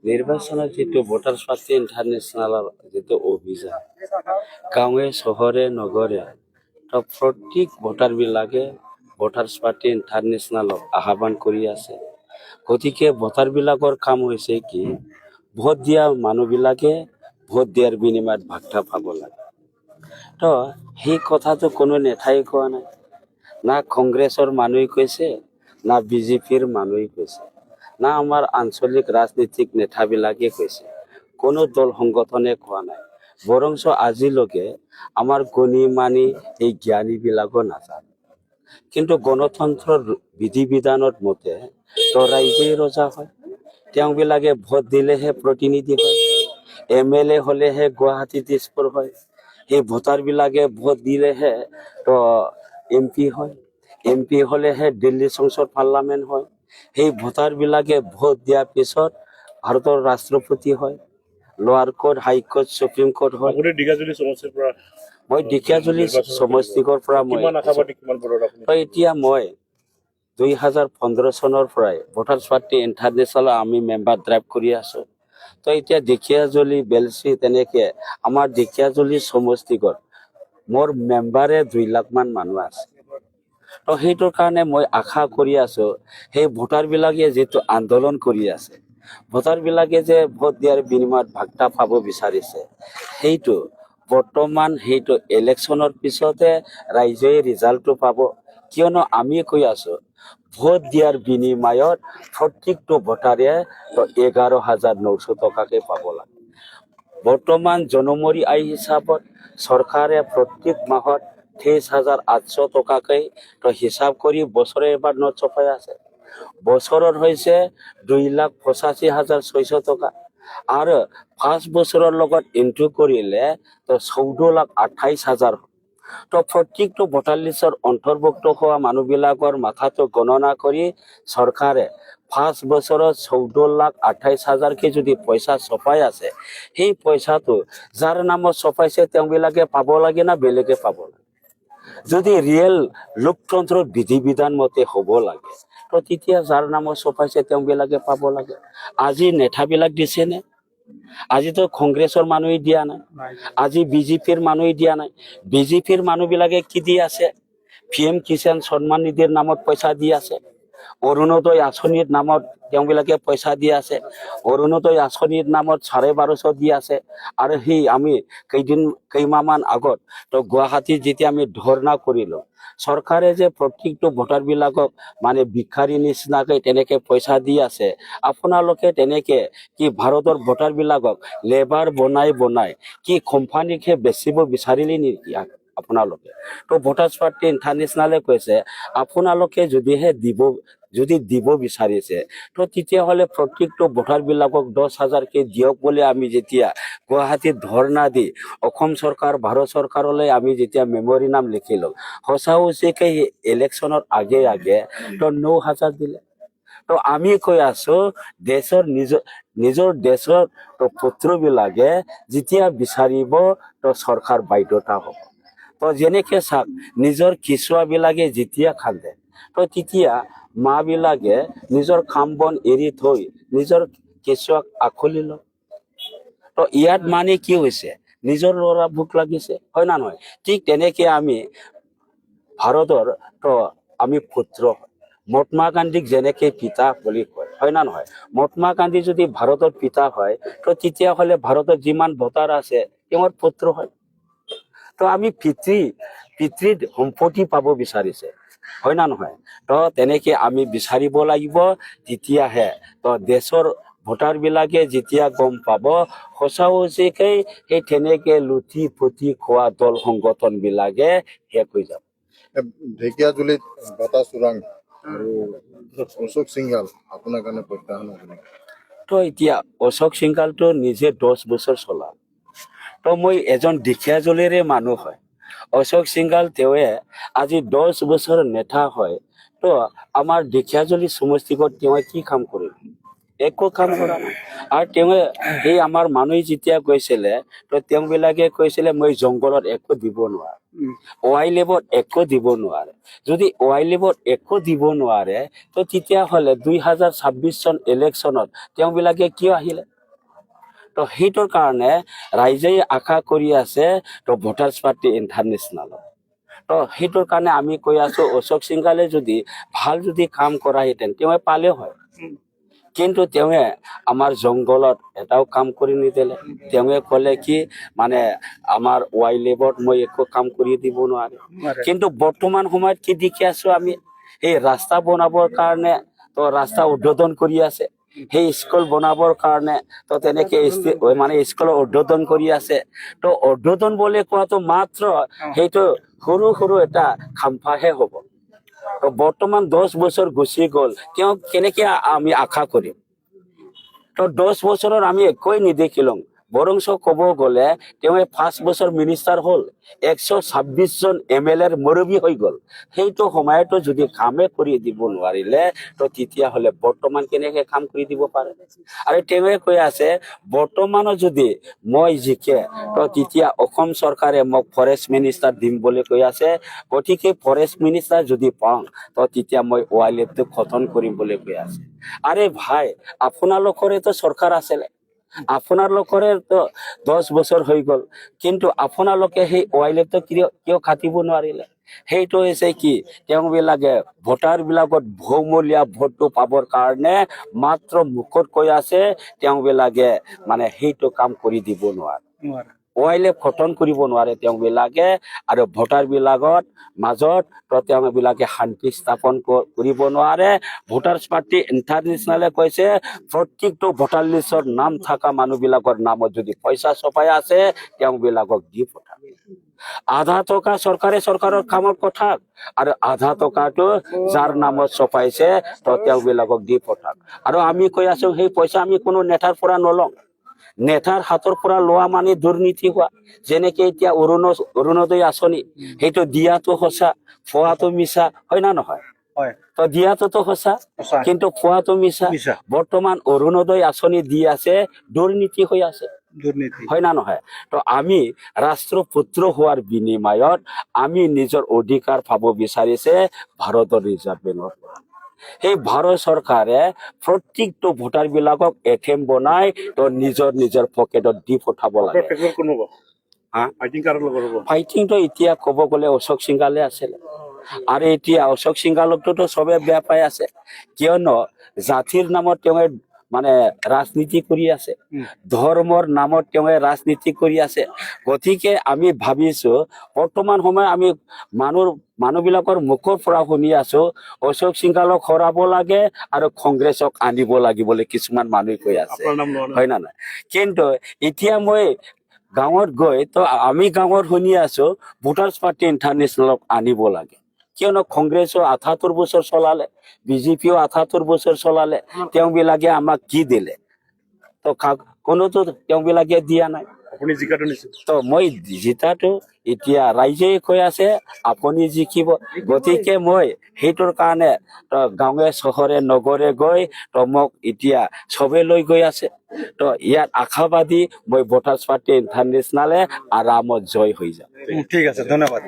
নিৰ্বাচনত যিটো voter party ইণ্টাৰনেশ্যনেলৰ যিটো অভিযান গাঁৱে চহৰে নগৰে তো প্ৰত্যেক ভোটাৰবিলাকে ভোটাৰ পাৰ্টি ইণ্টাৰনেশ্যনেলক আহ্বান কৰি আছে। গতিকে ভোটাৰবিলাকৰ কাম হৈছে কি ভোট দিয়া মানুহবিলাকে ভোট দিয়াৰ বিনিময়ত ভাগটা পাব লাগে। তো সেই কথাটো কোনো নেতাই কোৱা নাই, না কংগ্ৰেছৰ মানুহে কৈছে না বিজেপিৰ মানুহে কৈছে না আমাৰ আঞ্চলিক ৰাজনীতিক নেতাবিলাকে কৈছে, কোনো দল সংগঠনে কোৱা নাই। বৰঞ্চ আজিলৈকে আমাৰ গণি মানি এই জ্ঞানীবিলাকো নাজানে। কিন্তু গণতন্ত্ৰৰ বিধি বিধানৰ মতে তো ৰাইজেই ৰজা হয়, তেওঁবিলাকে ভোট দিলেহে প্ৰতিনিধি হয়, MLA হ'লেহে গুৱাহাটী দিছপুৰ হয়, সেই ভোটাৰবিলাকে ভোট দিলেহে তো MP হয়, MP হ'লেহে দিল্লী সংসদ পাৰ্লামেণ্ট হয়, সেই ভোটাৰবিলাকে ভোট দিয়াৰ পিছত ভাৰতৰ ৰাষ্ট্ৰপতি হয়, লোৱাৰ কোৰ্ট হাইকোৰ্ট সুপ্ৰিম কোৰ্ট হয়। মই ঢেকীয়াজুলি সমষ্টিকৰ পৰা মই এতিয়া মই 2015 চনৰ পৰাই ভোটাৰ পাৰ্টি ইণ্টাৰনেশ্যনেল আমি মেম্বাৰ ড্ৰাইভ কৰি আছো। তো এতিয়া ঢেকীয়াজুলি বেলচি তেনেকে আমাৰ ঢেকীয়াজুলি সমষ্টিকৰ মোৰ মেম্বাৰে 2 লাখ মান মানুহ আছে। তো সেইটোৰ কাৰণে মই আশা কৰি আছো সেই ভোটাৰবিলাকে যিটো আন্দোলন কৰি আছে, ভোটাৰবিলাকে যে ভোট দিয়াৰ বিনিময়ত ভাগটা পাব বিচাৰিছে, সেইটো বৰ্তমান সেইটো ইলেকশ্যনৰ পিছতে ৰাইজে ৰিজাল্টটো পাব। কিয়নো আমি কৈ আছো ভোট দিয়াৰ বিনিময়ত প্ৰত্যেকটো ভোটাৰে 11,900 টকাকে পাব লাগে। বৰ্তমান জনমৰি আয় হিচাপত চৰকাৰে প্ৰত্যেক মাহত 23,800 টকাকৈ তো হিচাপ কৰি বছৰে এবাৰ নোট ছপাই আছে। বছৰত হৈছে 2,85,600 টকা আৰু 5 বছৰৰ লগত ইনটু কৰিলে তো 14,28,000। তো প্ৰত্যেকটো ভোটাৰ লিষ্টৰ অন্তৰ্ভুক্ত হোৱা মানুহবিলাকৰ মাথাটো গণনা কৰি চৰকাৰে 5 বছৰত 14,28,000কে যদি পইচা ছপাই আছে, সেই পইচাটো যাৰ নামত ছপাইছে তেওঁবিলাকে পাব লাগে না বেলেগে পাব লাগে? যদি ৰিয়েল লোকতন্ত্ৰৰ বিধি বিধান মতে হ'ব লাগে তো তেতিয়া যাৰ নামত ছপাইছে তেওঁবিলাকে পাব লাগে। আজি নেতাবিলাক দিছেনে? আজিতো কংগ্ৰেছৰ মানুহে দিয়া নাই, আজি বিজেপিৰ মানুহে দিয়া নাই। বিজেপিৰ মানুহবিলাকে কি দি আছে? PM কিষাণ সন্মান নিধিৰ নামত পইচা দি আছে, অৰুণোদয় আঁচনিৰ নামত তেওঁবিলাকে পইচা দি আছে, অৰুণোদয় আঁচনিৰ নামত 1250 দি আছে। আৰু সেই আমি কেইমাহমান আগত তো গুৱাহাটীত যেতিয়া আমি ধৰ্ণা কৰিলোঁ, চৰকাৰে যে প্ৰত্যেকটো ভোটাৰবিলাকক মানে ভিক্ষাৰী নিচিনাকৈ তেনেকে পইচা দি আছে, আপোনালোকে তেনেকে কি ভাৰতৰ ভোটাৰবিলাকক লেবাৰ বনাই কি কোম্পানীকে বেচিব বিচাৰিলে নেকি আপোনালোকে? তো ভোটাৰ পাৰ্টি ইণ্টাৰনেশ্যনেলে কৈছে আপোনালোকে যদি দিব বিচাৰিছে তো তেতিয়াহ'লে প্ৰত্যেকটো ভোটাৰবিলাকক 10,000কে দিয়ক বুলি আমি যেতিয়া গুৱাহাটীত ধৰ্ণা দি অসম চৰকাৰ ভাৰত চৰকাৰলৈ আমি যেতিয়া মেমৰিনাম লিখিলোঁ, সঁচা সঁচিকৈ ইলেকশ্যনৰ আগে তো 9,000 দিলে। তো আমি কৈ আছো দেশৰ নিজৰ দেশৰ পুত্ৰবিলাকে যেতিয়া বিচাৰিব তো চৰকাৰ বাধ্যতা হ'ব। তো যেনেকে চাওক নিজৰ কেঁচুৱাবিলাকে যেতিয়া কান্দে তো তেতিয়া মাবিলাকে নিজৰ কাম বন এৰি থৈ নিজৰ কেঁচুৱাক আঁকোৱালি লয়। তো ইয়াত মানে কি হৈছে নিজৰ ল'ৰা ভোক লাগিছে, হয় না নহয়? ঠিক তেনেকে আমি ভাৰতৰ তো আমি পুত্ৰ, মহাত্মা গান্ধীক যেনেকে পিতা বুলি কয়, হয় না নহয়? মহাত্মা গান্ধী যদি ভাৰতৰ পিতা হয় তো তেতিয়াহ'লে ভাৰতত যিমান ভোটাৰ আছে তেওঁৰ পুত্ৰ হয়। তো আমি পিতৃৰ সম্পত্তি পাব বিচাৰিছে, হয় না নহয়? তো তেনেকে আমি বিচাৰিব লাগিব, তেতিয়াহে তো দেশৰ ভোটাৰবিলাকে যেতিয়া গম পাব সঁচা সঁচিকৈ সেই তেনেকে লুটি পুতি খোৱা দল সংগঠনবিলাকে শেষ হৈ যাব। ঢেকীয়াজুলিত বঁটা চোৰাং আৰু অশোক সিংঘাল আপোনাৰ কাৰণে প্ৰত্যাহ্বান। তো এতিয়া অশোক সিংঘালটো নিজে 10 বছৰ চলা, তো মই এজন ঢেকীয়াজুলিৰে মানুহ হয়। অশোক সিংঘাল তেওঁৱে আজি 10 বছৰ নেতা হয়, তো আমাৰ ঢেকীয়াজুলি সমষ্টিগত তেওঁ কি কাম কৰিল? একো কাম কৰা নাই। আৰু তেওঁ সেই আমাৰ মানুহে যেতিয়া গৈছিলে তো তেওঁবিলাকে কৈছিলে মই জংঘলত একো দিব নোৱাৰো, OIL-ত একো দিব নোৱাৰে। যদি OIL-ত একো দিব নোৱাৰে তো তেতিয়াহ'লে 2026 চন ইলেকশ্যনত তেওঁবিলাকে কিয় আহিলে? তো সেইটোৰ কাৰণে ৰাইজে আশা কৰি আছে তো ভোটাৰ্ছ পাৰ্টি ইণ্টাৰনেশ্যনেল তো সেইটোৰ কাৰণে আমি কৈ আছো অশোক সিংহালে যদি ভাল যদি কাম কৰাহেঁতেন তেওঁ পালে হয় কিন্তু তেওঁ আমাৰ জংঘলত এটাও কাম কৰি নিদিলে তেওঁ ক'লে কি মানে আমাৰ ৱাইল্ডলাইফত মই একো কাম কৰি দিব নোৱাৰে কিন্তু বৰ্তমান সময়ত কি দেখি আছো আমি এই ৰাস্তা বনাবৰ কাৰণে তো ৰাস্তা উদ্বোধন কৰি আছে সেই স্কুল বনাবৰ কাৰণে তো তেনেকে মানে স্কুল উদ্বোধন কৰি আছে তো উদ্বোধন বুলি কোৱাটো মাত্ৰ সেইটো সৰু সৰু এটা খাম্ফাহে হ'ব তো বৰ্তমান 10 বছৰ গুচি গ'ল তেওঁ কেনেকে আমি আশা কৰিম তো 10 বছৰৰ আমি একোৱে নেদেখিলো বৰংচ ক'ব গ'লে তেওঁ 5 বছৰ মিনিষ্টাৰ হ'ল 126 জন MLA মুৰব্বী হৈ গ'ল সেইটো সময়তো যদি কামে কৰি দিব নোৱাৰিলে তো তেতিয়াহ'লে বৰ্তমান কেনেকে কাম কৰি দিব পাৰে আৰু তেওঁ কৈ আছে বৰ্তমানো যদি মই জিকে তো তেতিয়া অসম চৰকাৰে মোক ফৰেষ্ট মিনিষ্টাৰ দিম বুলি কৈ আছে গতিকে ফৰেষ্ট মিনিষ্টাৰ যদি পাওঁ তো তেতিয়া মই ৱাইল্ডলাইফটো খতম কৰিম বুলি কৈ আছে আৰে ভাই আপোনালোকৰেতো চৰকাৰ আছিলে আপোনালোকৰে তো 10 বছৰ হৈ গ'ল কিন্তু আপোনালোকে সেই ৱাইল্ডলাইফটো কিয় কাটিব নোৱাৰিলে সেইটো হৈছে কি তেওঁবিলাকে ভোটাৰ বিলাকত বহুমূলীয়া ভোটটো পাবৰ কাৰণে মাত্ৰ মুখত কৈ আছে তেওঁবিলাকে মানে সেইটো কাম কৰি দিব নোৱাৰে ৱাইল্ডলাইফ খতম কৰিব নোৱাৰে তেওঁবিলাকে আৰু ভোটাৰ বিলাকত মাজত তেওঁবিলাকে শান্তি স্থাপন কৰিব নোৱাৰে ভোটাৰ্ছ পাৰ্টি ইণ্টাৰনেশ্যনেলে কৈছে প্ৰত্যেকটো ভোটাৰ লিষ্টৰ নাম থকা মানুহবিলাকৰ নামত যদি পইচা ছপাই আছে তেওঁবিলাকক দি পঠাব আধা টকা চৰকাৰৰ কামৰ কথা আৰু আধা টকাটো যাৰ নামত ছপাইছে তো তেওঁবিলাকক দি পঠাক আৰু আমি কৈ আছো সেই পইচা আমি কোনো নেতাৰ পৰা নলওঁ নেতাৰ হাতৰ পৰা লোৱা মানে দুৰ্নীতি হোৱা যেনেকে এতিয়া অৰুণোদয় আঁচনি সেইটো দিয়াটো সঁচা খোৱাটো মিছা হয় না নহয় তো দিয়াটোতো সঁচা কিন্তু খোৱাটো মিছা বৰ্তমান অৰুণোদয় আঁচনি দি আছে দুৰ্নীতি হৈ আছে হয় না নহয় তো আমি ৰাষ্ট্ৰপুত্ৰ হোৱাৰ বিনিময়ত আমি নিজৰ অধিকাৰ পাব বিচাৰিছে ভাৰতৰ ৰিজাৰ্ভ বেংকৰ পৰা সেই ভাৰত চৰকাৰে প্ৰত্যেকটো ভোটাৰ বিলাকক ATM বনাই তো নিজৰ পকেটত দি পঠাব লাগে ফাইটিংটো এতিয়া ক'ব গ'লে অশোক সিংহালে আছিলে আৰু এতিয়া অশোক সিংহালকতো চবে বেয়া পাই আছে কিয়নো জাতিৰ নামত তেওঁ মানে ৰাজনীতি কৰি আছে ধৰ্মৰ নামত তেওঁ ৰাজনীতি কৰি আছে গতিকে আমি ভাবিছো বৰ্তমান সময় আমি মানুহবিলাকৰ মুখৰ পৰা শুনি আছো অশোক সিংহালক হৰাব লাগে আৰু কংগ্ৰেছক আনিব লাগে বুলি কিছুমান মানুহে কৈ আছে হয় না নাই কিন্তু এতিয়া মই গাঁৱত গৈ তো আমি গাঁৱত শুনি আছো ভোটাৰ্ছ পাৰ্টি ইণ্টাৰনেশ্যনেলক আনিব লাগে কিয়নো কংগ্ৰেছও ৭৮ বছৰ চলালে বিজেপিও ৭৮ বছৰ চলালে তেওঁবিলাকে আমাক কি দিলে তো কোনোতো তেওঁবিলাকে দিয়া নাই আপুনি জিকাটো নিছে তো মই জিতাটো এতিয়া ৰাইজে কৈ আছে আপুনি জিকিব গতিকে মই সেইটোৰ কাৰণে তো গাঁৱে চহৰে নগৰে গৈ তো মোক এতিয়া চবে লৈ গৈ আছে তো ইয়াত আশাবাদী মই ভোটাৰ্ছ পাৰ্টি ইণ্টাৰনেশ্যনেলে আৰামত জয় হৈ যাম ঠিক আছে ধন্যবাদ